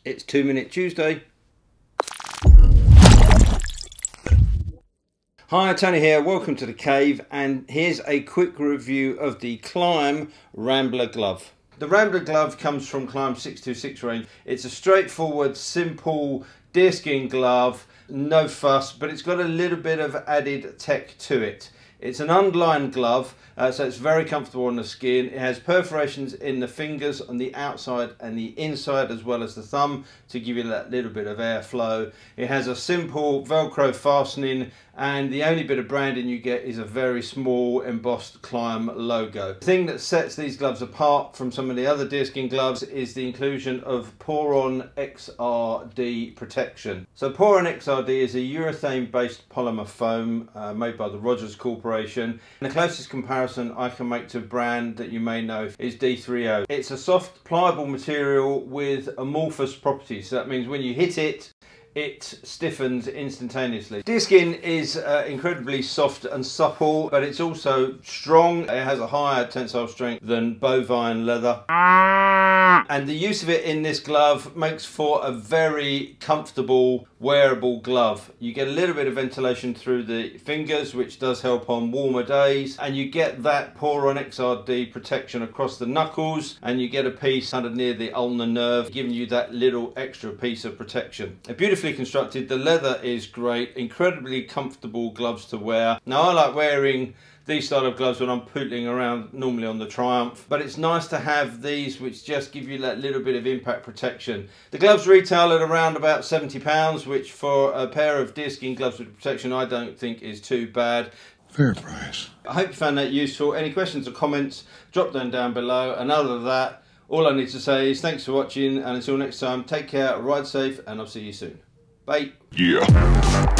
It's 2 Minute Tuesday. Hi, Tony here, welcome to the cave, and here's a quick review of the Klim Rambler glove. The Rambler glove comes from Klim's 626 range. It's a straightforward, simple deerskin glove, no fuss, but it's got a little bit of added tech to it. It's an unlined glove, so it's very comfortable on the skin. It has perforations in the fingers on the outside and the inside, as well as the thumb, to give you that little bit of airflow. It has a simple Velcro fastening, and the only bit of branding you get is a very small embossed Klim logo. The thing that sets these gloves apart from some of the other deerskin gloves is the inclusion of Pour-On XRD protection. So Pour-On XRD is a urethane-based polymer foam made by the Rogers Corporation. And the closest comparison I can make to a brand that you may know is D3O. It's a soft, pliable material with amorphous properties. So that means when you hit it, it stiffens instantaneously. Deerskin is incredibly soft and supple, but it's also strong. It has a higher tensile strength than bovine leather. And the use of it in this glove makes for a very comfortable wearable glove. You get a little bit of ventilation through the fingers, which does help on warmer days, and you get that Pour-On XRD protection across the knuckles, and you get a piece kind of near the ulnar nerve, giving you that little extra piece of protection. They're beautifully constructed. The leather is great, incredibly comfortable gloves to wear. Now, I like wearing these style of gloves when I'm pootling around, normally on the Triumph, but it's nice to have these which just give you that little bit of impact protection. The gloves retail at around about £70, which for a pair of deerskin gloves with protection I don't think is too bad. Fair price. I hope you found that useful. Any questions or comments, drop them down below. And other than that, all I need to say is thanks for watching, and until next time, take care, ride safe, and I'll see you soon. Bye. Yeah.